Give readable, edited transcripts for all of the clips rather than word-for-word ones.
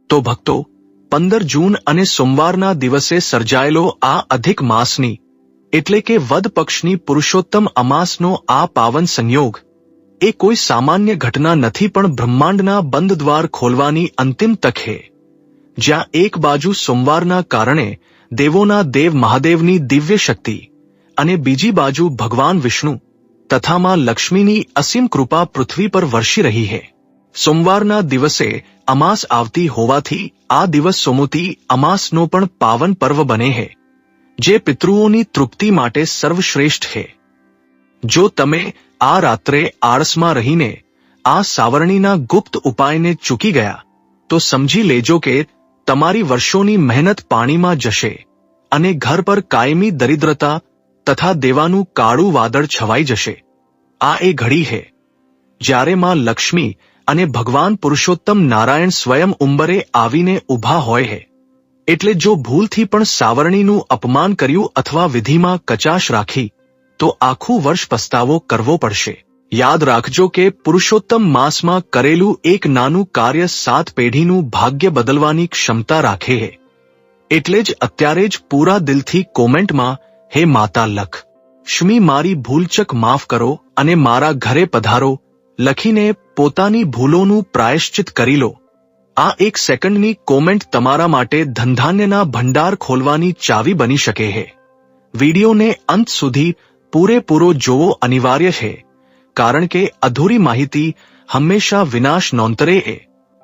તો ભક્તો 15 જૂન અને સોમવારના દિવસે સર્જાયેલો આ અધિક માસની એટલે કે વદ પક્ષની પુરુષોત્તમ અમાસનો આ પાવન સંયોગ એ કોઈ સામાન્ય ઘટના નથી, પણ બ્રહ્માંડના બંધ દ્વાર ખોલવાની અંતિમ તક છે, જ્યાં એક બાજુ સોમવારના કારણે દેવોના દેવ મહાદેવની દિવ્ય શક્તિ અને બીજી બાજુ ભગવાન વિષ્ણુ તથા માં લક્ષ્મીની અસીમ કૃપા પૃથ્વી પર વરસી રહી છે। સોમવારના દિવસે અમાસ આવતી હોવાથી આ દિવસ સોમવતી અમાસનો પણ પાવન પર્વ બને છે, જે પિતૃઓની તૃપ્તિ માટે સર્વશ્રેષ્ઠ છે। જો તમે આ રાત્રે આળસમાં રહીને આ સાવરણીના ગુપ્ત ઉપાયને ચૂકી ગયા તો સમજી લેજો કે તમારી વર્ષોની મહેનત પાણીમાં જશે અને ઘર પર કાયમી દરિદ્રતા તથા દેવાનું કાળું વાદળ છવાઈ જશે। આ એ ઘડી છે જ્યારે માં લક્ષ્મી અને ભગવાન પુરુષોત્તમ નારાયણ સ્વયં ઉંબરે આવીને ઊભા હોય છે। એટલે જો ભૂલથી પણ સાવરણીનું અપમાન કર્યું અથવા વિધિમાં કચાશ રાખી તો આખું વર્ષ પસ્તાવો કરવો પડશે। યાદ રાખજો કે પુરુષોત્તમ માસમાં કરેલું એક નાનું કાર્ય 7 પેઢીનું ભાગ્ય બદલવાની ક્ષમતા રાખે છે। એટલે જ અત્યારે જ પૂરા દિલથી કોમેન્ટમાં હે માતા લક્ષ્મી મારી ભૂલચક માફ કરો અને મારા ઘરે પધારો લખીને પોતાની ભૂલોનું પ્રાયશ્ચિત કરી લો। આ 1 સેકન્ડની કોમેન્ટ તમારા માટે ધનધાન્યના ભંડાર ખોલવાની ચાવી બની શકે છે। વિડીયોને અંત સુધી પૂરેપૂરો જોવો અનિવાર્ય છે, કારણ કે અધૂરી માહિતી હંમેશા વિનાશ નોંતરે છે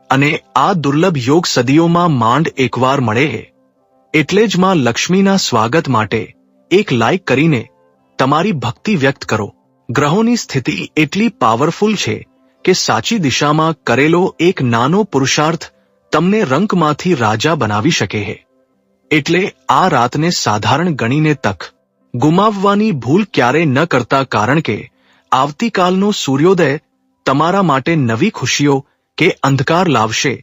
અને આ દુર્લભ યોગ સદીઓમાં માંડ એકવાર મળે છે। એટલે જ માં લક્ષ્મીના સ્વાગત માટે એક લાઈક કરીને તમારી ભક્તિ વ્યક્ત કરો। ગ્રહોની સ્થિતિ એટલી પાવરફુલ છે કે સાચી દિશામાં કરેલો એક નાનો પુરુષાર્થ તમને રંકમાંથી રાજા બનાવી શકે છે। એટલે આ રાતને સાધારણ ગણીને તક ગુમાવવાની ભૂલ ક્યારેય ન કરતા, કારણ કે આવતીકાલનો સૂર્યોદય તમારા માટે નવી ખુશીઓ કે અંધકાર લાવશે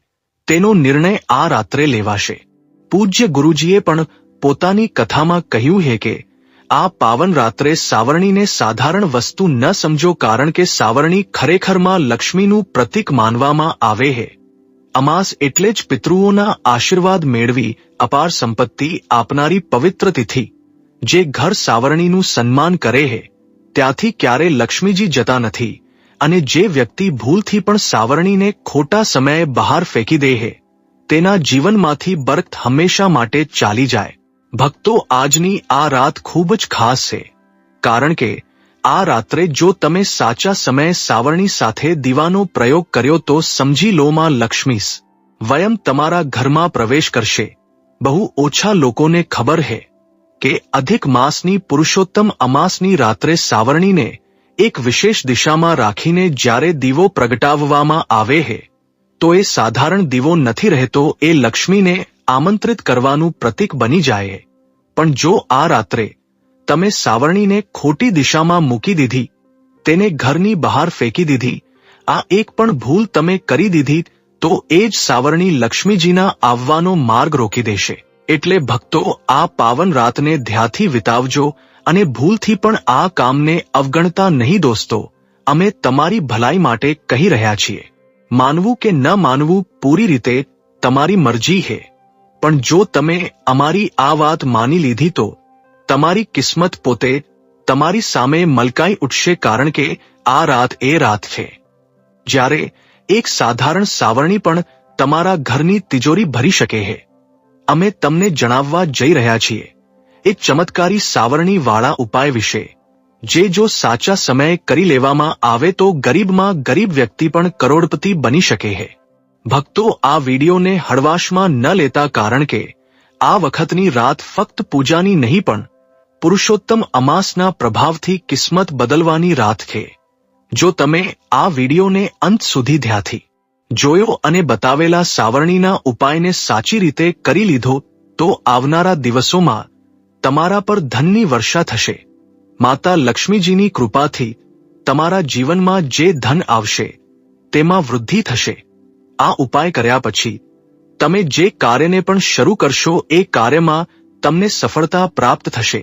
તેનો નિર્ણય આ રાત્રે લેવાશે। પૂજ્ય ગુરુજીએ પણ પોતાની કથામાં કહ્યું છે કે આ પાવન રાત્રે સાવરણીને સાધારણ વસ્તુ ન સમજો, કારણ કે સાવરણી ખરેખરમાં લક્ષ્મીનું પ્રતીક માનવામાં આવે છે। અમાસ એટલે જ પિતૃઓના આશીર્વાદ મેળવી અપાર સંપત્તિ આપનારી પવિત્ર તિથિ। જે ઘર સાવરણીનું સન્માન કરે છે ત્યાંથી ક્યારે લક્ષ્મીજી જતા નથી, અને જે વ્યક્તિ ભૂલથી પણ સાવરણીને ખોટા સમયે બહાર ફેંકી દે છે તેના જીવનમાંથી બરકત હંમેશા માટે ચાલી જાય। ભક્તો, આજની આ રાત ખૂબ જ ખાસ છે, કારણ કે આ રાત્રે જો તમે સાચા સમયે સાવરણી સાથે દીવાનો પ્રયોગ કર્યો તો સમજી લો માં લક્ષ્મી સ્વયં તમારા ઘરમાં પ્રવેશ કરશે। બહુ ઓછા લોકોને ખબર છે કે અધિક માસની પુરુષોત્તમ અમાસની રાત્રે સાવરણીને એક વિશેષ દિશામાં રાખીને જ્યારે દીવો પ્રગટાવવામાં આવે છે તો એ સાધારણ દીવો નથી રહેતો, એ લક્ષ્મીને આમંત્રિત કરવાનું પ્રતીક બની જાય છે। પણ જો આ રાત્રે તમે સાવરણીને ખોટી દિશામાં મૂકી દીધી, તેને ઘરની બહાર ફેંકી દીધી, આ એક પણ ભૂલ તમે કરી દીધી તો એ જ સાવરણી લક્ષ્મીજીના આવવાનો માર્ગ રોકી દેશે। એટલે ભક્તો, આ પાવન રાતને ધ્યાનથી વિતાવજો અને ભૂલથી પણ આ કામને અવગણતા નહીં। દોસ્તો, અમે તમારી ભલાઈ માટે કહી રહ્યા છીએ। માનવું કે ન માનવું પૂરી રીતે તમારી મરજી છે, પણ જો તમે અમારી આ વાત માની લીધી તો તમારી કિસ્મત પોતે તમારી સામે મલકાઈ ઉઠશે, કારણ કે આ રાત એ રાત છે જ્યારે એક સાધારણ સાવરણી પણ તમારા ઘરની તિજોરી ભરી શકે છે। અમે તમને જણાવવા જઈ રહ્યા છીએ એક ચમત્કારી સાવરણી વાળા ઉપાય વિશે, જે જો સાચા સમયે કરી લેવામાં આવે તો ગરીબમાં ગરીબ વ્યક્તિ પણ કરોડપતિ બની શકે છે। ભક્તો, આ વિડીયોને હળવાશમાં ન લેતા, કારણ કે આ વખતની રાત ફક્ત પૂજાની નહીં પણ પુરુષોત્તમ અમાસના પ્રભાવથી કિસ્મત બદલવાની રાત છે। જો તમે આ વિડીયોને અંત સુધી ધ્યાનથી જોયો અને બતાવેલા સાવરણીના ઉપાયને સાચી રીતે કરી લીધો તો આવનારા દિવસોમાં તમારા પર ધનની વર્ષા થશે। માતા લક્ષ્મીજીની કૃપાથી તમારા જીવનમાં જે ધન આવશે તેમાં વૃદ્ધિ થશે। આ ઉપાય કર્યા પછી તમે જે કાર્યને પણ શરૂ કરશો એ કાર્યમાં તમને સફળતા પ્રાપ્ત થશે।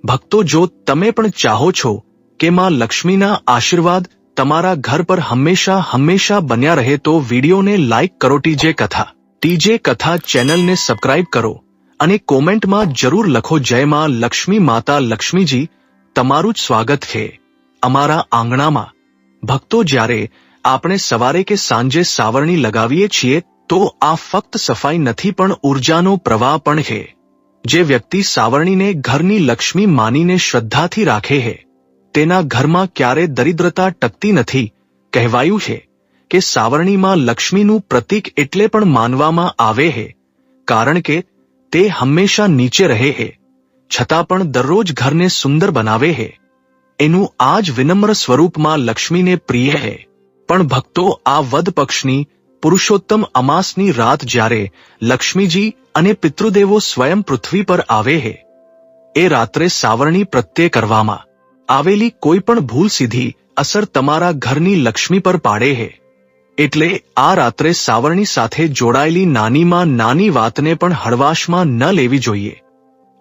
ભક્તો, જો તમે પણ ચાહો છો કે માં લક્ષ્મીના આશીર્વાદ તમારા ઘર પર હંમેશા બન્યા રહે તો વિડીયોને લાઈક કરો। જે કથા ટીજે કથા ચેનલને સબસ્ક્રાઇબ કરો અને કોમેન્ટમાં જરૂર લખો જય માં લક્ષ્મી. માતા લક્ષ્મીજી તમારું જ સ્વાગત છે અમારા આંગણામાં. ભક્તો, જ્યારે આપણે સવારે કે સાંજે સાવરણી લગાવીએ છીએ તો આ ફક્ત સફાઈ નથી પણ ઉર્જાનો પ્રવાહ પણ છે. જે વ્યક્તિ સાવરણીને ઘરની લક્ષ્મી માનીને શ્રદ્ધાથી રાખે છે તેના ઘરમાં ક્યારે દરિદ્રતા ટકતી નથી. કહેવાયું છે કે સાવરણીમાં લક્ષ્મીનું પ્રતીક એટલે પણ માનવામાં આવે છે કારણ કે તે હંમેશા નીચે રહે છે છતાં પણ દરરોજ ઘરને સુંદર બનાવે છે. એનું આ જ વિનમ્ર સ્વરૂપમાં લક્ષ્મીને પ્રિય છે. પણ ભક્તો, આ વદ પક્ષની પુરુષોત્તમ અમાસની રાત જ્યારે લક્ષ્મીજી અને પિતૃદેવો સ્વયં પૃથ્વી પર આવે છે એ રાત્રે સાવરણી પ્રત્યે કરવામાં આવેલી કોઈ પણ ભૂલ સીધી અસર તમારા ઘરની લક્ષ્મી પર પાડે છે. એટલે આ રાત્રે સાવરણી સાથે જોડાયેલી નાનીમાં નાની વાતને પણ હળવાશમાં ન લેવી જોઈએ.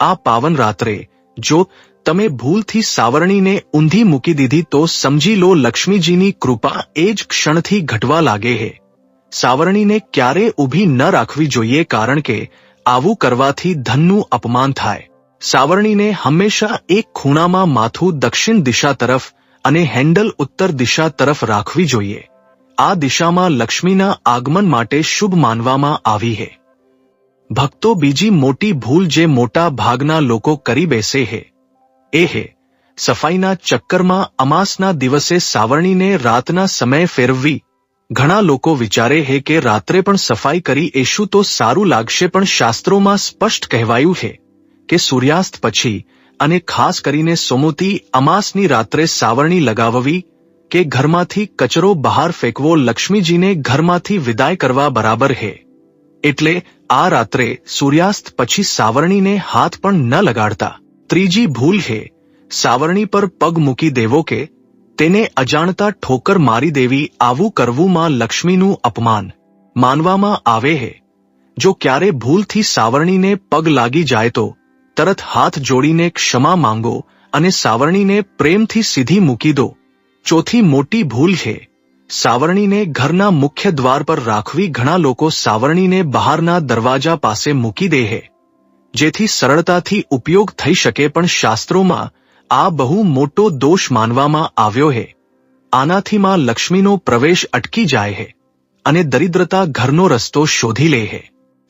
આ પાવન રાત્રે જો તમે ભૂલથી સાવરણીને ઊંધી મૂકી દીધી તો સમજી લો લક્ષ્મીજીની કૃપા એ જ ક્ષણથી ઘટવા લાગે છે. સાવરણીને ક્યારે ઊભી ન રાખવી જોઈએ કારણ કે આવું કરવાથી ધનનું અપમાન થાય. સાવરણીને હંમેશા એક ખૂણામાં માથું દક્ષિણ દિશા તરફ અને હેન્ડલ ઉત્તર દિશા તરફ રાખવી જોઈએ. આ દિશામાં લક્ષ્મીના આગમન માટે શુભ માનવામાં આવી છે. ભક્તો, બીજી મોટી ભૂલ જે મોટા ભાગના લોકો કરી બેસે છે એ છે સફાઈના ચક્કરમાં અમાસના દિવસે સાવરણીને રાતના સમયે ફેરવવી. ઘણા લોકો વિચારે છે કે રાત્રે પણ સફાઈ કરી એશું તો સારું લાગશે, પણ શાસ્ત્રોમાં સ્પષ્ટ કહેવાયું છે કે સૂર્યાસ્ત પછી અને ખાસ કરીને સોમવતી અમાસની રાત્રે સાવરણી લગાવવી કે ઘરમાંથી કચરો બહાર ફેંકવો લક્ષ્મીજીને ઘરમાંથી વિદાય કરવા બરાબર છે. એટલે આ રાત્રે સૂર્યાસ્ત પછી સાવરણીને હાથ પણ ન લગાડતા. ત્રીજી ભૂલ છે સાવરણી પર પગ મૂકી દેવો કે તેને અજાણતા ઠોકર મારી દેવી. આવું કરવું માં લક્ષ્મીનું અપમાન માનવામાં આવે છે. જો ક્યારે ભૂલથી સાવરણીને પગ લાગી જાય તો તરત હાથ જોડીને ક્ષમા માંગો અને સાવરણીને પ્રેમથી સીધી મૂકી દો. ચોથી મોટી ભૂલ છે સાવરણીને ઘરના મુખ્ય દ્વાર પર રાખવી. ઘણા લોકો સાવરણીને બહારના દરવાજા પાસે મૂકી દે છે જેથી સરળતાથી ઉપયોગ થઈ શકે, પણ શાસ્ત્રોમાં આ બહુ મોટો દોષ માનવામાં આવ્યો છે. આનાથી માં લક્ષ્મીનો પ્રવેશ અટકી જાય છે અને દરિદ્રતા ઘરનો રસ્તો શોધી લે છે.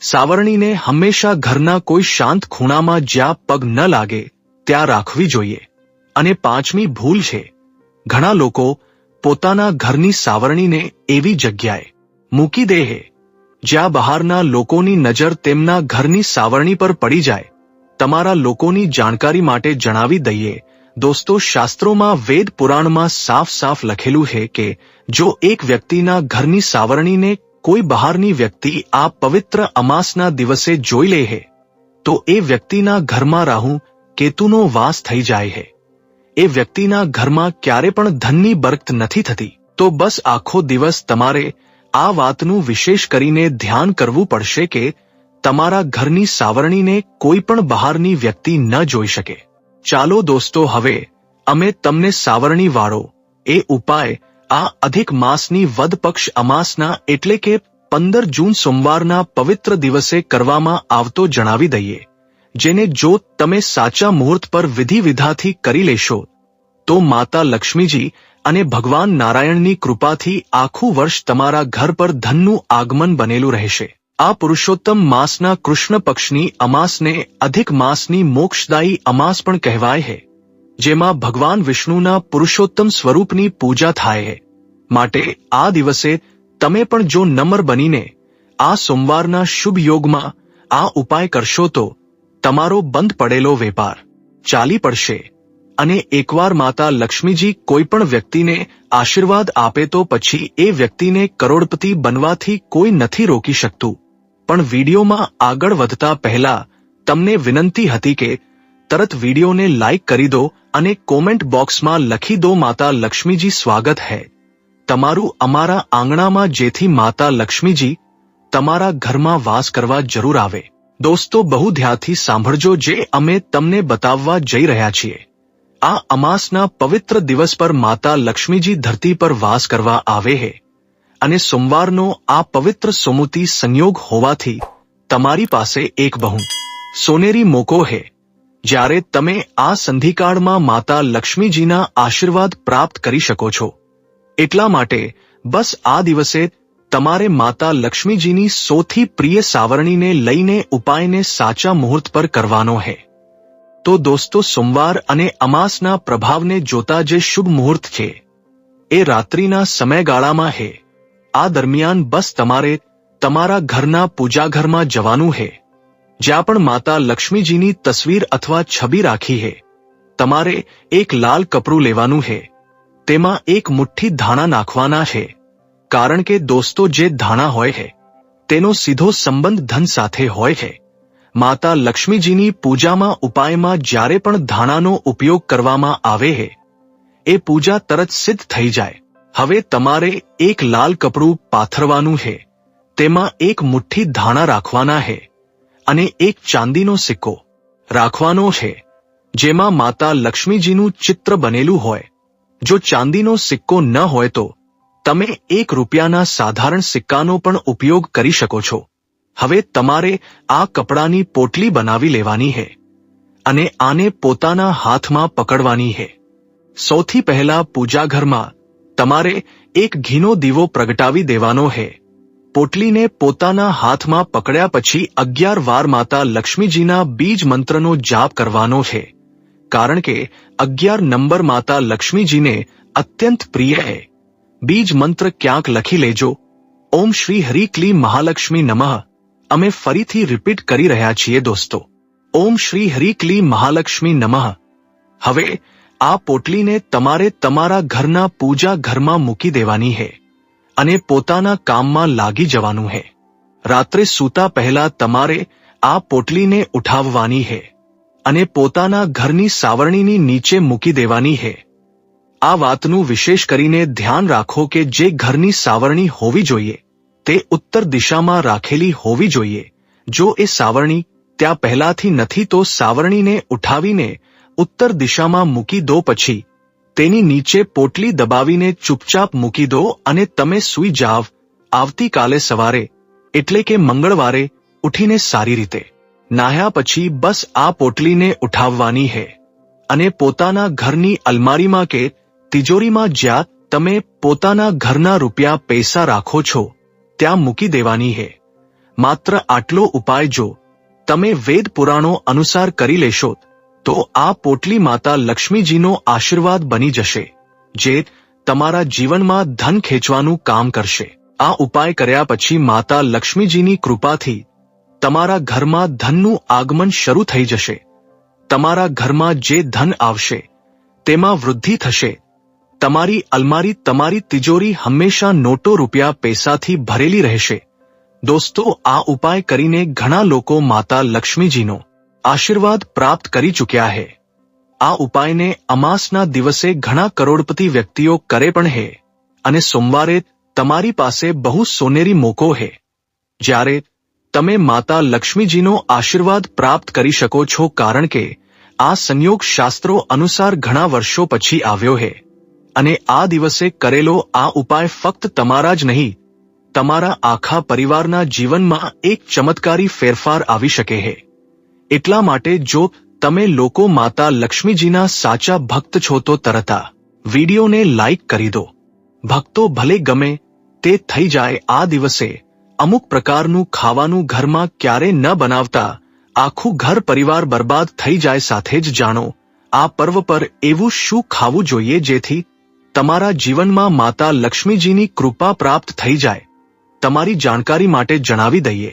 સાવરણીને હંમેશા ઘરના કોઈ શાંત ખૂણામાં જ્યાં પગ ન લાગે ત્યાં રાખવી જોઈએ. અને પાંચમી ભૂલ છે ઘણા લોકો પોતાના ઘરની સાવરણીને એવી જગ્યાએ મૂકી દે છે જ્યાં બહારના લોકોની નજર તેમના ઘરની સાવરણી પર પડી જાય. તમારા લોકોની જાણકારી માટે જણાવી દઈએ દોસ્તો, શાસ્ત્રોમાં વેદ પુરાણમાં સાફ સાફ લખેલું છે કે જો એક વ્યક્તિના ઘરની સાવરણીને કોઈ બહારની વ્યક્તિ આ પવિત્ર અમાસના દિવસે જોઈ લે છે તો એ વ્યક્તિના ઘરમાં રાહુ કેતુનો વાસ થઈ જાય છે. એ વ્યક્તિના ઘરમાં ક્યારે પણ ધનની બરકત નથી થતી. તો બસ આખો દિવસ તમારે આ વાતનું વિશેષ કરીને ધ્યાન કરવું પડશે કે તમારા ઘરની સાવરણીને કોઈ પણ બહારની વ્યક્તિ ન જોઈ શકે. ચાલો દોસ્તો, હવે અમે તમને સાવરણી વાળો એ ઉપાય આ અધિક માસની વદ પક્ષ અમાસના એટલે કે 15 જૂન સોમવારના પવિત્ર દિવસે કરવામાં આવતો જણાવી દઈએ, જેને જો તમે સાચા મુહૂર્ત પર વિધિ વિધાથી કરી લેશો તો માતા લક્ષ્મીજી અને ભગવાન નારાયણની કૃપાથી આખું વર્ષ તમારા ઘર પર ધનનું આગમન બનેલું રહેશે. આ પુરુષોત્તમ માસના કૃષ્ણ પક્ષની અમાસને અધિક માસની મોક્ષદાયી અમાસ પણ કહેવાય છે, જેમાં ભગવાન વિષ્ણુના પુરુષોત્તમ સ્વરૂપની પૂજા થાય છે. માટે આ દિવસે તમે પણ જો નમ્ર બનીને આ સોમવારના શુભ યોગમાં આ ઉપાય કરશો તો તમારો બંધ પડેલો વેપાર ચાલી પડશે અને એકવાર માતા લક્ષ્મીજી કોઈ પણ વ્યક્તિને આશીર્વાદ આપે તો પછી એ વ્યક્તિને કરોડપતિ બનવાથી કોઈ નથી રોકી શકતું. પણ વિડીયોમાં આગળ વધતા પહેલા તમને વિનંતી હતી કે તરત વિડીયોને લાઈક કરી દો અને કોમેન્ટ બોક્સમાં લખી દો માતા લક્ષ્મીજી સ્વાગત હૈ તમારું અમારા આંગણામાં, જેથી માતા લક્ષ્મીજી તમારા ઘરમાં વાસ કરવા જરૂર આવે. દોસ્તો, બહુ ધ્યાનથી સાંભળજો જે અમે તમને બતાવવા જઈ રહ્યા છીએ. આ અમાસના પવિત્ર દિવસ પર માતા લક્ષ્મીજી ધરતી પર વાસ કરવા આવે છે અને સોમવારનો આ પવિત્ર સુમૂર્તિ સંયોગ હોવાથી તમારી પાસે એક બહુ સોનેરી મોકો હે જ્યારે તમે આ સંધિકાળમાં માતા લક્ષ્મીજીના આશીર્વાદ પ્રાપ્ત કરી શકો છો. એટલા માટે બસ આ દિવસે તમારે માતા લક્ષ્મીજીની સૌથી પ્રિય સાવરણીને લઈને ઉપાયને સાચા મુહૂર્ત પર કરવાનો હે. તો દોસ્તો, સોમવાર અને અમાસના પ્રભાવને જોતા જે શુભ મુહૂર્ત છે એ રાત્રિના સમયગાળામાં હે. આ દરમિયાન બસ તમારે તમારા ઘરના પૂજાઘરમાં જવાનું હે, જ્યાં પણ માતા લક્ષ્મીજીની તસવીર અથવા છબી રાખી હે. તમારે એક લાલ કપડું લેવાનું હે, તેમાં એક મુઠ્ઠી ધાણા નાખવાના છે, કારણ કે દોસ્તો જે ધાણા હોય છે તેનો સીધો સંબંધ ધન સાથે હોય છે. માતા લક્ષ્મીજીની પૂજામાં ઉપાયમાં જ્યારે પણ ધાણાનો ઉપયોગ કરવામાં આવે છે એ પૂજા તરત સિદ્ધ થઈ જાય. હવે તમારે એક લાલ કપડું પાથરવાનું છે, તેમાં એક મુઠ્ઠી ધાણા રાખવાના છે અને એક ચાંદીનો સિક્કો રાખવાનો છે જેમાં માતા લક્ષ્મીજીનું ચિત્ર બનેલું હોય. જો ચાંદીનો સિક્કો ન હોય તો તમે ₹1ના સાધારણ સિક્કાનો પણ ઉપયોગ કરી શકો છો. હવે તમારે આ કપડાની પોટલી બનાવી લેવાની છે અને આને પોતાના હાથમાં પકડવાની છે. સૌથી પહેલા પૂજાઘરમાં તમારે એક ઘીનો દીવો પ્રગટાવી દેવાનો છે. પોટલીને પોતાના હાથમાં પકડ્યા પછી 11 વાર માતા લક્ષ્મીજીના બીજ મંત્રનો જાપ કરવાનો છે, કારણ કે 11 નંબર માતા લક્ષ્મીજીને અત્યંત પ્રિય છે. બીજ મંત્ર ક્યાંક લખી લેજો. ઓમ શ્રી હરિ ક્લી મહાલક્ષ્મી નમઃ. અમે ફરીથી રિપીટ કરી રહ્યા છીએ દોસ્તો. ઓમ શ્રી હરિ ક્લી મહાલક્ષ્મી નમઃ. હવે આ પોટલીને તમારે તમારા ઘરના પૂજા ઘરમાં મૂકી દેવાની છે અને પોતાના કામમાં લાગી જવાનું છે. રાત્રે સૂતા પહેલા તમારે આ પોટલીને ઉઠાવવાની છે અને પોતાના ઘરની સાવરણીની નીચે મૂકી દેવાની છે. આ વાતનું વિશેષ કરીને ધ્યાન રાખો કે જે ઘરની સાવરણી હોવી જોઈએ તે ઉત્તર દિશામાં રાખેલી હોવી જોઈએ. જો એ સાવરણી ત્યાં પહેલાથી નથી તો સાવરણીને ઉઠાવીને ઉત્તર દિશામાં મૂકી દો, પછી તેની નીચે પોટલી દબાવીને ચૂપચાપ મૂકી દો અને તમે સૂઈ જાવ. આવતીકાલે સવારે એટલે કે મંગળવારે ઉઠીને સારી રીતે નાહ્યા પછી બસ આ પોટલીને ઉઠાવવાની છે અને પોતાના ઘરની અલમારીમાં કે તિજોરીમાં જ્યાં તમે પોતાના ઘરના રૂપિયા પૈસા રાખો છો ત્યાં મૂકી દેવાની છે. માત્ર આટલો ઉપાય જો તમે વેદ પુરાણો અનુસાર કરી લેશો તો આ પોટલી માતા લક્ષ્મીજીનો આશીર્વાદ બની જશે, જે તમારા જીવનમાં ધન ખેંચવાનું કામ કરશે. આ ઉપાય કર્યા પછી માતા લક્ષ્મીજીની કૃપાથી તમારા ઘરમાં ધનનું આગમન શરૂ થઈ જશે. તમારા ઘરમાં જે ધન આવશે તેમાં વૃદ્ધિ થશે. તમારી અલમારી, તમારી તિજોરી હંમેશા નોટો, રૂપિયા, પૈસાથી ભરેલી રહેશે. દોસ્તો, આ ઉપાય કરીને ઘણા લોકો માતા લક્ષ્મીજીનો આશીર્વાદ પ્રાપ્ત કરી ચૂક્યા છે. આ ઉપાયને અમાસના દિવસે ઘણા કરોડપતિ વ્યક્તિઓ કરે પણ છે અને સોમવારે તમારી પાસે બહુ સોનેરી મોકો છે જ્યારે તમે માતા લક્ષ્મીજીનો આશીર્વાદ પ્રાપ્ત કરી શકો છો, કારણ કે આ સંયોગ શાસ્ત્રો અનુસાર ઘણા વર્ષો પછી આવ્યો છે અને આ દિવસે કરેલો આ ઉપાય ફક્ત તમારા જ નહીં, તમારા આખા પરિવારના જીવનમાં એક ચમત્કારી ફેરફાર આવી શકે છે. એટલા માટે જો તમે લોકો માતા લક્ષ્મીજીના સાચા ભક્ત છો તો તરત આ વિડીયોને લાઈક કરી દો. ભક્તો ભલે ગમે તે થઈ જાય, આ દિવસે અમુક પ્રકારનું ખાવાનું ઘરમાં ક્યારે ન બનાવતા, આખું ઘર પરિવાર બરબાદ થઈ જાય. સાથે જ જાણો આ પર્વ પર એવું શું ખાવું જોઈએ જેથી તમારા જીવનમાં માતા લક્ષ્મીજીની કૃપા પ્રાપ્ત થઈ જાય. તમારી જાણકારી માટે જણાવી દઈએ,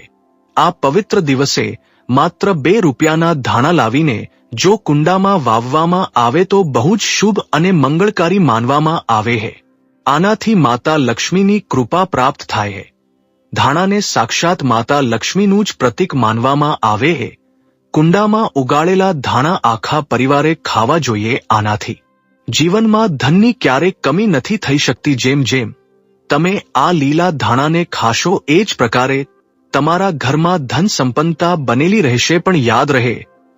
આ પવિત્ર દિવસે માત્ર ₹2ના ધાણા લાવીને જો કુંડામાં વાવવામાં આવે તો બહુ જ શુભ અને મંગળકારી માનવામાં આવે છે. આનાથી માતા લક્ષ્મીની કૃપા પ્રાપ્ત થાય છે. ધાણાને સાક્ષાત માતા લક્ષ્મીનું જ પ્રતીક માનવામાં આવે છે. કુંડામાં ઉગાડેલા ધાણા આખા પરિવારે ખાવા જોઈએ. આનાથી જીવનમાં ધનની ક્યારેય કમી નથી થઈ શકતી. જેમ જેમ તમે આ લીલા ધાણાને ખાશો એ જ પ્રકારે તમારા ઘરમાં ધન સંપન્નતા બનેલી રહેશે. પણ યાદ રહે,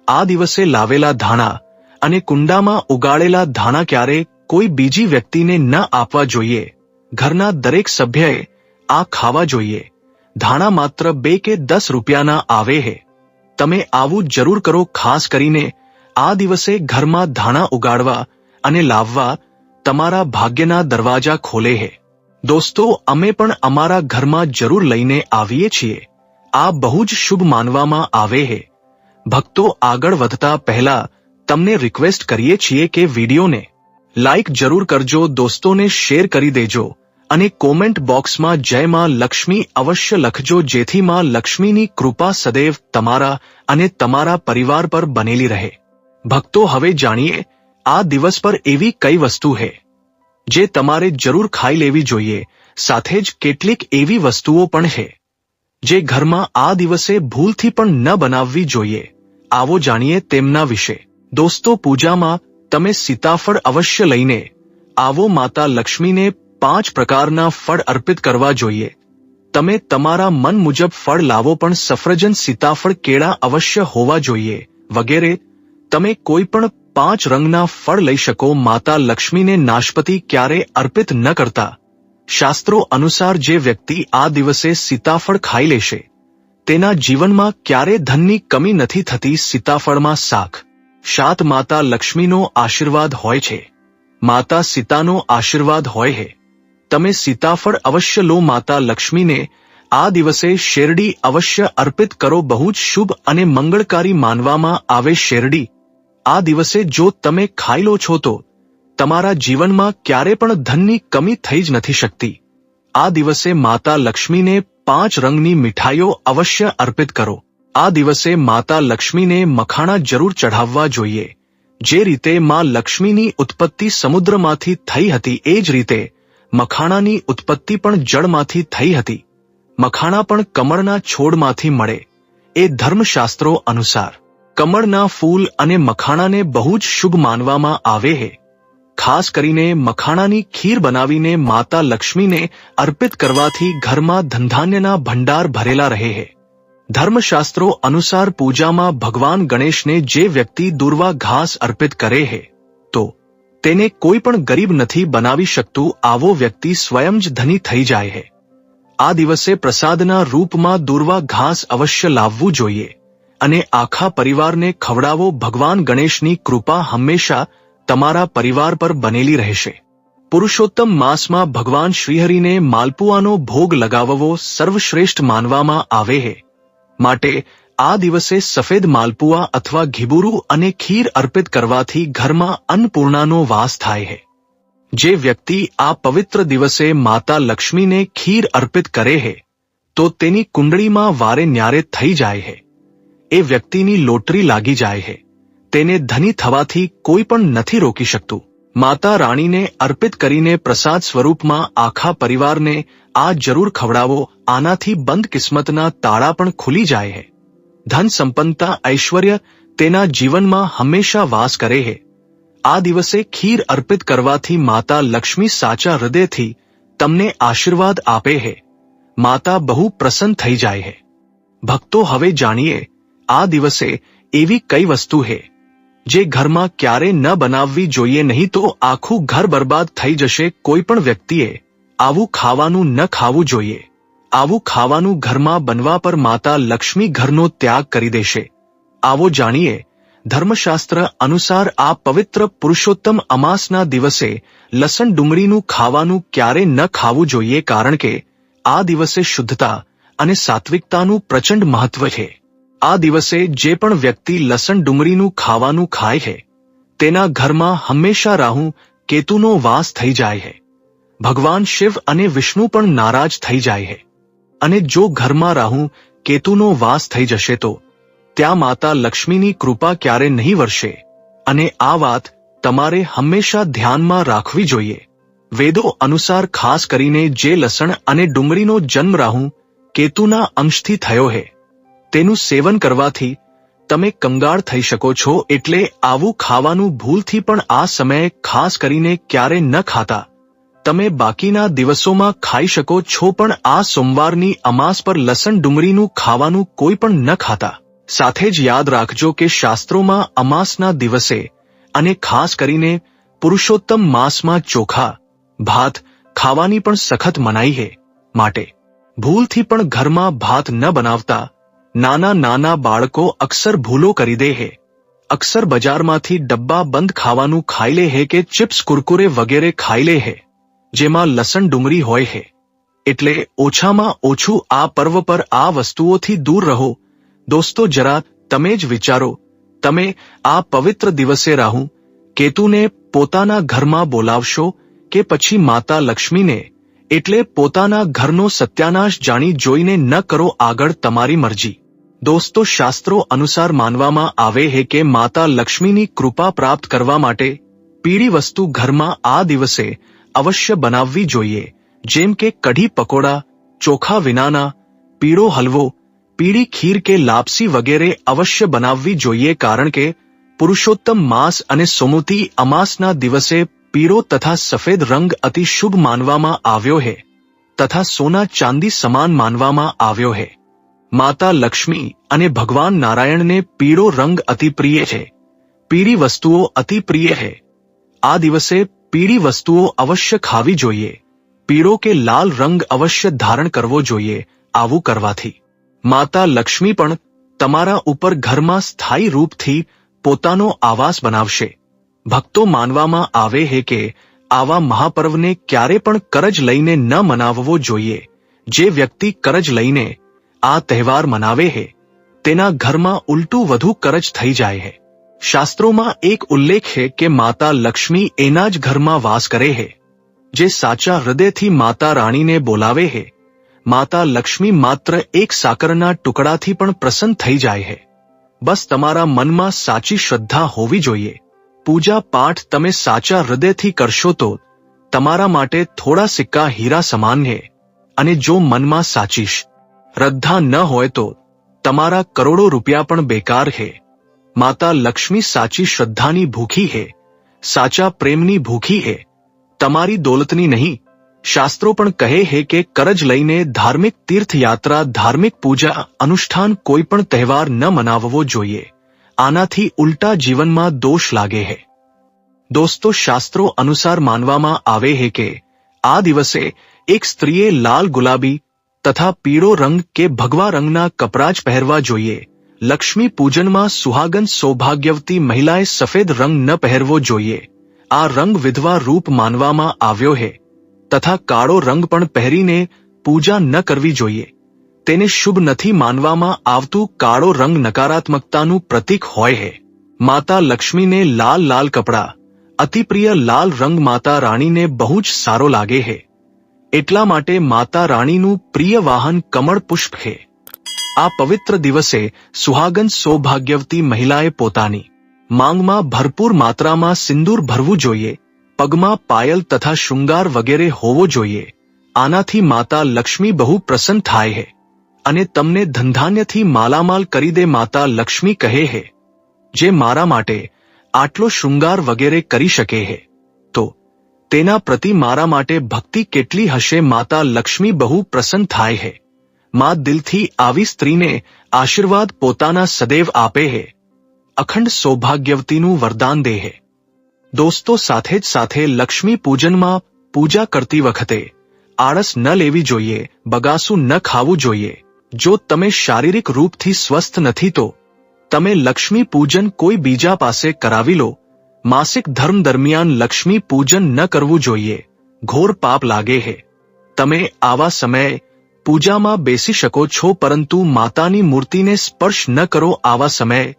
આ દિવસે લાવેલા ધાણા અને કુંડામાં ઉગાડેલા ધાણા ક્યારેય કોઈ બીજી વ્યક્તિને ન આપવા જોઈએ. ઘરના દરેક સભ્યએ આ ખાવા જોઈએ. ધાણા માત્ર 2 કે 10 રૂપિયાના આવે હે. તમે આવું જરૂર કરો. ખાસ કરીને આ દિવસે ઘરમાં ધાણા ઉગાડવા અને લાવવા તમારા ભાગ્યના દરવાજા ખોલે હે. દોસ્તો, અમે પણ અમારા ઘરમાં જરૂર લઈને આવીએ છીએ. આ બહુ જ શુભ માનવામાં આવે હે. ભક્તો, આગળ વધતા પહેલા તમને રિક્વેસ્ટ કરીએ છીએ કે વિડીયોને લાઇક જરૂર કરજો, દોસ્તોને શેર કરી દેજો અને કોમેન્ટ બોક્સમાં જય માં લક્ષ્મી અવશ્ય લખજો, જેથી માં લક્ષ્મીની કૃપા સદૈવ તમારા અને તમારા પરિવાર પર બનેલી રહે. ભક્તો, હવે જાણીએ આ દિવસ પર એવી કઈ વસ્તુ હે જે તમારે જરૂર ખાઈ લેવી જોઈએ. સાથે જ કેટલીક એવી વસ્તુઓ પણ છે જે ઘરમાં આ દિવસે ભૂલથી પણ ન બનાવવી જોઈએ. આવો જાણીએ તેમના વિશે. દોસ્તો, પૂજામાં તમે સીતાફળ અવશ્ય લઈને આવો. માતા લક્ષ્મીને 5 પ્રકારના ફળ અર્પિત કરવા જોઈએ. તમે તમારા મન મુજબ ફળ લાવો, પણ સફરજન, સીતાફળ, કેળા અવશ્ય હોવા જોઈએ વગેરે. તમે કોઈ પણ 5 રંગના ફળ લઈ શકો. માતા લક્ષ્મીને નાશપતિ ક્યારે અર્પિત ન કરતા. શાસ્ત્રો અનુસાર જે વ્યક્તિ આ દિવસે સીતાફળ ખાઈ લેશે તેના જીવનમાં ક્યારે ધનની કમી નથી થતી. સીતાફળમાં સાક્ષાત માતા લક્ષ્મીનો આશીર્વાદ હોય છે. માતા સીતાનો આશીર્વાદ હોય છે. તમે સીતાફળ અવશ્ય લો. માતા લક્ષ્મીને આ દિવસે શેરડી અવશ્ય અર્પિત કરો. બહુ જ શુભ અને મંગળકારી માનવામાં આવે શેરડી. આ દિવસે જો તમે ખાઈ લો છો તો તમારા જીવનમાં ક્યારે પણ ધનની કમી થઈ જ નથી શકતી. આ દિવસે માતા લક્ષ્મીને 5 રંગની મીઠાઈઓ અવશ્ય અર્પિત કરો. આ દિવસે માતા લક્ષ્મીને મખાણા જરૂર ચઢાવવા જોઈએ. જે રીતે માં લક્ષ્મીની ઉત્પત્તિ સમુદ્રમાંથી થઈ હતી એ જ રીતે મખાણાની ઉત્પત્તિ પણ જળમાંથી થઈ હતી. મખાણા પણ કમળના છોડમાંથી મળે એ ધર્મશાસ્ત્રો અનુસાર કમળના ફૂલ અને મખાણાને બહુ જ શુભ માનવામાં આવે છે. ખાસ કરીને મખાણાની ખીર બનાવીને માતા લક્ષ્મીને અર્પિત કરવાથી ઘરમાં ધનધાન્યના ભંડાર ભરેલા રહે છે. ધર્મશાસ્ત્રો અનુસાર પૂજામાં ભગવાન ગણેશને જે વ્યક્તિ દૂર્વા ઘાસ અર્પિત કરે છે તો તેને કોઈ પણ ગરીબ નથી બનાવી શકતું. આવો વ્યક્તિ સ્વયં જ ધની થઈ જાય છે. આ દિવસે પ્રસાદના રૂપમાં દૂર્વા ઘાસ અવશ્ય લાવવું જોઈએ અને આખા પરિવારને ખવડાવો. ભગવાન ગણેશની કૃપા હંમેશા તમારા પરિવાર પર બનેલી રહેશે. પુરુષોત્તમ માસમાં ભગવાન શ્રીહરિને માલપુઆનો ભોગ લગાવવો સર્વશ્રેષ્ઠ માનવામાં આવે છે. માટે આ દિવસે સફેદ માલપુઆ અથવા ઘીબુરું અને ખીર અર્પિત કરવાથી ઘરમાં અન્નપૂર્ણાનો વાસ થાય છે. જે વ્યક્તિ આ પવિત્ર દિવસે માતા લક્ષ્મીને ખીર અર્પિત કરે છે તો તેની કુંડળીમાં વારે ન્યારે થઈ જાય છે. એ વ્યક્તિની લોટરી લાગી જાય છે. તેને ધની થવાથી કોઈ પણ નથી રોકી શકતું. માતા રાણીને અર્પિત કરીને પ્રસાદ સ્વરૂપમાં આખા પરિવારને આ જરૂર ખવડાવો. આનાથી બંધ કિસ્મતના તાળા પણ ખુલી જાય છે. ધન સંપન્નતા ઐશ્વર્ય તેના જીવનમાં હંમેશા વાસ કરે છે. આ દિવસે ખીર અર્પિત કરવાથી માતા લક્ષ્મી સાચા હૃદયથી તમને આશીર્વાદ આપે છે. માતા બહુ પ્રસન્ન થઈ જાય છે. ભક્તો, હવે જાણીએ આ દિવસે એવી કઈ વસ્તુ છે જે ઘરમાં ક્યારે ન બનાવવી જોઈએ, નહીં તો આખું ઘર બરબાદ થઈ જશે. કોઈ પણ વ્યક્તિએ આવું ખાવાનું ન ખાવું જોઈએ. આવું ખાવાનું ઘરમાં બનવા પર માતા લક્ષ્મી ઘરનો ત્યાગ કરી દેશે. આવો જાણીએ. ધર્મશાસ્ત્ર અનુસાર આ પવિત્ર પુરુષોત્તમ અમાસના દિવસે લસણ ડુંગળીનું ખાવાનું ક્યારે ન ખાવું જોઈએ, કારણ કે આ દિવસે શુદ્ધતા અને સાત્વિકતાનું પ્રચંડ મહત્વ છે. આ દિવસે જે પણ વ્યક્તિ લસણ ડુંગળીનું ખાવાનું ખાય છે તેના ઘરમાં હંમેશા રાહુ કેતુનો વાસ થઈ જાય છે. ભગવાન શિવ અને વિષ્ણુ પણ નારાજ થઈ જાય છે. અને જો ઘરમાં રાહુ કેતુનો વાસ થઈ જશે તો ત્યાં માતા લક્ષ્મીની કૃપા ક્યારે નહીં વરસે. અને આ વાત તમારે હંમેશા ધ્યાનમાં રાખવી જોઈએ. વેદો અનુસાર ખાસ કરીને જે લસણ અને ડુંગળીનો જન્મ રાહુ કેતુના અંશથી થયો છે તેનું સેવન કરવાથી તમે કંગાળ થઈ શકો છો. એટલે આવું ખાવાનું ભૂલથી પણ આ સમયે ખાસ કરીને ક્યારે ન ખાતા. તમે બાકીના દિવસોમાં ખાઈ શકો છો, પણ આ સોમવારની અમાસ પર લસણ ડુંગળીનું ખાવાનું કોઈ પણ ન ખાતા. સાથે જ યાદ રાખજો કે શાસ્ત્રોમાં અમાસના દિવસે અને ખાસ કરીને પુરુષોત્તમ માસમાં ચોખા ભાત ખાવાની પણ સખત મનાઈ છે. માટે ભૂલથી પણ ઘરમાં ભાત ન બનાવતા. નાના નાના બાળકો અક્સર ભૂલો કરી દે હે. અક્સર બજારમાંથી ડબ્બા બંધ ખાવાનું ખાઈ લે હે કે ચિપ્સ કુરકુરે વગેરે ખાઈ લે હે, જેમાં લસણ ડુંગળી હોય હે. એટલે ઓછામાં ઓછું આ પર્વ પર આ વસ્તુઓથી દૂર રહો. દોસ્તો, જરા તમે જ વિચારો, તમે આ પવિત્ર દિવસે રાહુ કેતુને પોતાના ઘરમાં બોલાવશો કે પછી માતા લક્ષ્મીને? એટલે પોતાના ઘરનો સત્યાનાશ જાણી જોઈને ન કરો, આગળ તમારી મરજી. દોસ્તો, શાસ્ત્રો અનુસાર માનવામાં આવે છે કે માતા લક્ષ્મીની કૃપા પ્રાપ્ત કરવા માટે પીળી વસ્તુ ઘરમાં આ દિવસે અવશ્ય બનાવવી જોઈએ, જેમ કે કઢી પકોડા, ચોખા વિનાના, પીળો હલવો, પીળી ખીર કે લાપસી વગેરે અવશ્ય બનાવવી જોઈએ, કારણ કે પુરુષોત્તમ માસ અને સોમવતી અમાસના દિવસે પીળો તથા સફેદ રંગ અતિ શુભ માનવામાં આવ્યો છે તથા સોના ચાંદી સમાન માનવામાં આવ્યો છે. માતા લક્ષ્મી અને ભગવાન નારાયણને પીળો રંગ અતિ પ્રિય છે. પીળી વસ્તુઓ અતિ પ્રિય છે. આ દિવસે પીળી વસ્તુઓ અવશ્ય ખાવી જોઈએ. પીળો કે લાલ રંગ અવશ્ય ધારણ કરવો જોઈએ. આવું કરવાથી માતા લક્ષ્મી પણ તમારા ઉપર ઘરમાં સ્થાયી રૂપથી પોતાનો આવાસ બનાવશે. ભક્તો, માનવામાં આવે છે કે આવા મહાપર્વને ક્યારે પણ કરજ લઈને ન મનાવવો જોઈએ. જે વ્યક્તિ કરજ લઈને આ તહેવાર મનાવે છે તેના ઘરમાં ઉલટું વધુ કરજ થઈ જાય છે. શાસ્ત્રોમાં એક ઉલ્લેખ છે કે માતા લક્ષ્મી એના જ ઘરમાં વાસ કરે છે જે સાચા હૃદયથી માતા રાણીને બોલાવે છે. માતા લક્ષ્મી માત્ર એક સાકરના ટુકડાથી પણ પ્રસન્ન થઈ જાય છે. બસ તમારા મનમાં સાચી શ્રદ્ધા હોવી જોઈએ. પૂજા પાઠ તમે સાચા હૃદયથી કરશો તો તમારા માટે થોડા સિક્કા હીરા સમાન છે, અને જો મનમાં સાચી શ્રદ્ધા ન હોય તો તમારા કરોડો રૂપિયા પણ બેકાર છે. માતા લક્ષ્મી સાચી શ્રદ્ધાની ભૂખી છે, સાચા પ્રેમની ભૂખી છે, તમારી દોલતની નહીં. શાસ્ત્રો પણ કહે છે કે કરજ લઈને ધાર્મિક તીર્થયાત્રા, ધાર્મિક પૂજા અનુષ્ઠાન કોઈ પણ તહેવાર ન મનાવવો જોઈએ. આનાથી ઉલટા જીવનમાં દોષ લાગે છે. દોસ્તો, શાસ્ત્રો અનુસાર માનવામાં આવે છે કે આ દિવસે એક સ્ત્રીએ લાલ, ગુલાબી તથા પીળો રંગ કે ભગવા રંગના કપડાં જ પહેરવા જોઈએ. લક્ષ્મી પૂજનમાં સુહાગન સૌભાગ્યવતી મહિલાએ સફેદ રંગ ન પહેરવો જોઈએ. આ રંગ વિધવા રૂપ માનવામાં આવ્યો છે તથા કાળો રંગ પણ પહેરીને પૂજા ન કરવી જોઈએ. તેને શુભ નથી માનવામાં આવતું. કાળો રંગ નકારાત્મકતાનું પ્રતીક હોય છે. માતા લક્ષ્મીને લાલ લાલ કપડાં અતિપ્રિય. લાલ રંગ માતા રાણીને બહુ જ સારો લાગે છે. એટલા માટે માતા રાણીનું પ્રિય વાહન કમળ પુષ્પ છે. આ પવિત્ર દિવસે સુહાગન સૌભાગ્યવતી મહિલાએ પોતાની માંગમાં ભરપૂર માત્રામાં સિંદૂર ભરવું જોઈએ. પગમાં પાયલ તથા શૃંગાર વગેરે હોવો જોઈએ. આનાથી માતા લક્ષ્મી બહુ પ્રસન્ન થાય છે અને તમને ધનધાન્યથી માલામાલ કરી દે. માતા લક્ષ્મી કહે છે, જે મારા માટે આટલો શૃંગાર વગેરે કરી શકે છે તો તેના પ્રતિ મારા માટે ભક્તિ કેટલી હશે. માતા લક્ષ્મી બહુ પ્રસન્ન થાય છે. માં દિલથી આવી સ્ત્રીને આશીર્વાદ પોતાના સદૈવ આપે છે. અખંડ સૌભાગ્યવતીનું વરદાન દે છે. દોસ્તો, સાથે જ સાથે લક્ષ્મી પૂજનમાં પૂજા કરતી વખતે આળસ ન લેવી જોઈએ, બગાસું ન ખાવું જોઈએ. જો તમે શારીરિક રૂપથી સ્વસ્થ નથી તો તમે લક્ષ્મી પૂજન કોઈ બીજા પાસે કરાવી લો. માસિક ધર્મ દરમિયાન લક્ષ્મી પૂજન ન કરવું જોઈએ. ઘોર પાપ લાગે છે. તમે આવા સમયે પૂજામાં બેસી શકો છો, પરંતુ માતાની મૂર્તિને સ્પર્શ ન કરો. આવા સમયે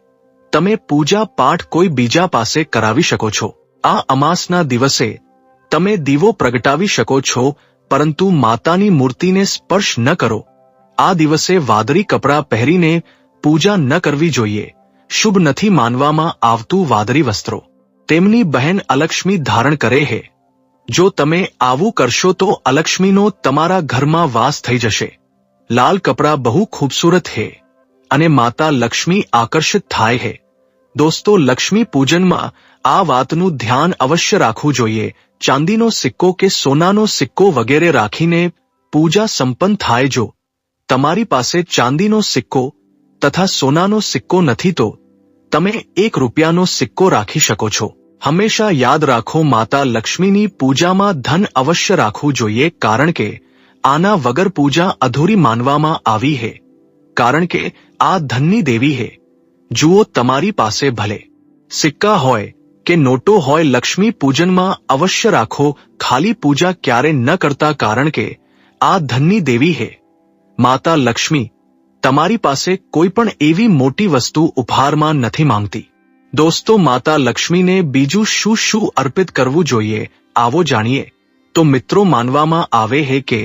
તમે પૂજા પાઠ કોઈ બીજા પાસે કરાવી શકો છો. આ અમાસના દિવસે તમે દીવો પ્રગટાવી શકો છો, પરંતુ માતાની મૂર્તિને સ્પર્શ ન કરો. આ દિવસે વાદળી કપડાં પહેરીને પૂજા ન કરવી જોઈએ. શુભ નથી માનવામાં આવતું વાદળી વસ્ત્રો. તેમની બહેન અલક્ષ્મી ધારણ કરે છે. જો તમે આવું કરશો તો અલક્ષ્મીનો તમારા ઘરમાં વાસ થઈ જશે. લાલ કપડાં બહુ ખૂબસૂરત છે અને માતા લક્ષ્મી આકર્ષિત થાય છે. દોસ્તો, લક્ષ્મી પૂજનમાં આ વાતનું ધ્યાન અવશ્ય રાખવું જોઈએ. ચાંદીનો સિક્કો કે સોનાનો સિક્કો વગેરે રાખીને પૂજા સંપન્ન થાય. જો તમારી પાસે ચાંદીનો સિક્કો તથા સોનાનો સિક્કો નથી તો તમે 1 રૂપિયાનો સિક્કો રાખી શકો છો. હંમેશા યાદ રાખો, માતા લક્ષ્મીની પૂજામાં ધન અવશ્ય રાખવું જોઈએ, કારણ કે આના વગર પૂજા અધૂરી માનવામાં આવી હે, કારણ કે આ ધનની દેવી હે. જુઓ, તમારી પાસે ભલે સિક્કા હોય કે નોટો હોય, લક્ષ્મી પૂજનમાં અવશ્ય રાખો. ખાલી પૂજા ક્યારે ન કરતા, કારણ કે આ ધનની દેવી હે. માતા લક્ષ્મી તમારી પાસે કોઈ પણ એવી મોટી વસ્તુ ઉપહારમાં નથી માંગતી. દોસ્તો, માતા લક્ષ્મીને બીજું શું શું અર્પિત કરવું જોઈએ, આવો જાણીએ. તો મિત્રો, માનવામાં આવે છે કે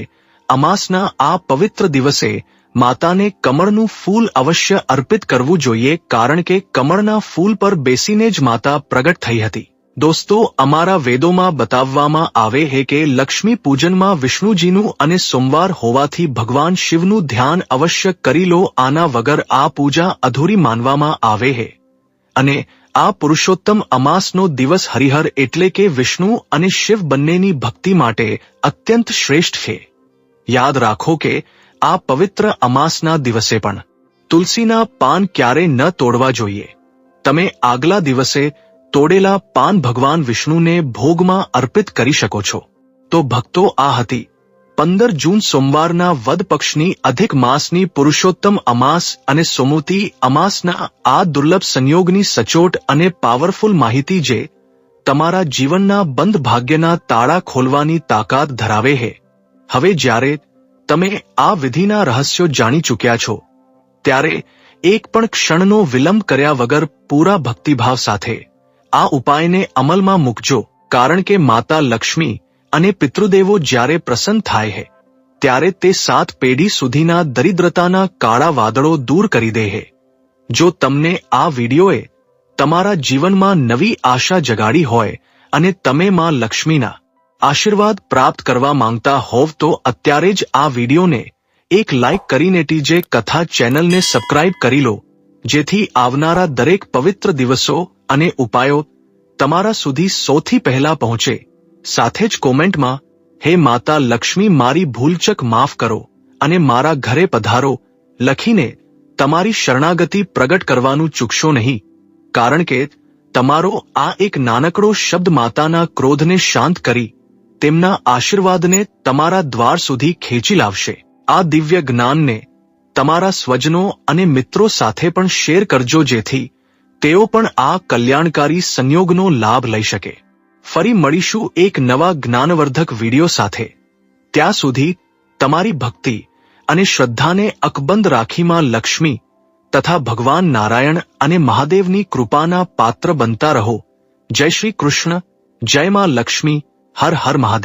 અમાસના આ પવિત્ર દિવસે માતાને કમળનું ફૂલ અવશ્ય અર્પિત કરવું જોઈએ, કારણ કે કમળના ફૂલ પર બેસીને જ માતા પ્રગટ થઈ હતી. દોસ્તો, અમારા વેદોમાં બતાવવામાં આવે છે કે લક્ષ્મી પૂજનમાં વિષ્ણુજીનું અને સોમવાર હોવાથી ભગવાન શિવનું ધ્યાન અવશ્ય કરી લો. આના વગર આ પૂજા અધૂરી માનવામાં આવે છે. અને આ પુરુષોત્તમ અમાસનો દિવસ હરિહર એટલે કે વિષ્ણુ અને શિવ બંનેની ભક્તિ માટે અત્યંત શ્રેષ્ઠ છે. યાદ રાખો કે આ પવિત્ર અમાસના દિવસે પણ તુલસીના પાન ક્યારે ન તોડવા જોઈએ. તમે આગલા દિવસે તોડેલા પાન ભગવાન વિષ્ણુને ભોગમાં અર્પિત કરી શકો છો. તો ભક્તો, આ હતી 15 જૂન સોમવારના વદ પક્ષની અધિક માસની પુરુષોત્તમ અમાસ અને સોમવતી અમાસના આ દુર્લભ સંયોગની સચોટ અને પાવરફુલ માહિતી, જે તમારા જીવનના બંધ ભાગ્યના તાળા ખોલવાની તાકાત ધરાવે છે. હવે જ્યારે તમે આ વિધિના રહસ્યો જાણી ચૂક્યા છો, ત્યારે એક પણ ક્ષણનો વિલંબ કર્યા વગર પૂરા ભક્તિભાવ સાથે આ ઉપાયને અમલમાં મૂકજો, કારણ કે માતા લક્ષ્મી અને પિતૃદેવો જ્યારે પ્રસન્ન થાય છે, ત્યારે તે 7 પેઢી સુધીના દરિદ્રતાના કાળા વાદળો દૂર કરી દે છે. જો તમને આ વિડીયોએ તમારા જીવનમાં નવી આશા જગાડી હોય અને તમે માં લક્ષ્મીના આશીર્વાદ પ્રાપ્ત કરવા માંગતા હોવ, તો અત્યારે જ આ વિડીયોને એક લાઇક કરીને ટીજે કથા ચેનલને સબસ્ક્રાઇબ કરી લો, જેથી આવનારા દરેક પવિત્ર દિવસો અને ઉપાયો તમારા સુધી સૌથી પહેલા પહોંચે. સાથે જ કોમેન્ટમાં હે માતા લક્ષ્મી, મારી ભૂલચક માફ કરો અને મારા ઘરે પધારો લખીને તમારી શરણાગતિ પ્રગટ કરવાનું ચૂકશો નહીં, કારણ કે તમારો આ એક નાનકડો શબ્દ માતાના ક્રોધને શાંત કરી તેમના આશીર્વાદને તમારા દ્વાર સુધી ખેંચી લાવશે. આ દિવ્ય જ્ઞાનને તમારા સ્વજનો અને મિત્રો સાથે પણ શેર કરજો, જેથી તેઓ પણ આ કલ્યાણકારી સંયોગનો લાભ લઈ શકે. ફરી મળીશું એક નવા જ્ઞાનવર્ધક વિડીયો સાથે. ત્યાં સુધી તમારી ભક્તિ અને શ્રદ્ધાને અકબંધ રાખી માં લક્ષ્મી તથા ભગવાન નારાયણ અને મહાદેવની કૃપાના પાત્ર બનતા રહો. જય શ્રી કૃષ્ણ, જય માં લક્ષ્મી, હર હર મહાદેવ.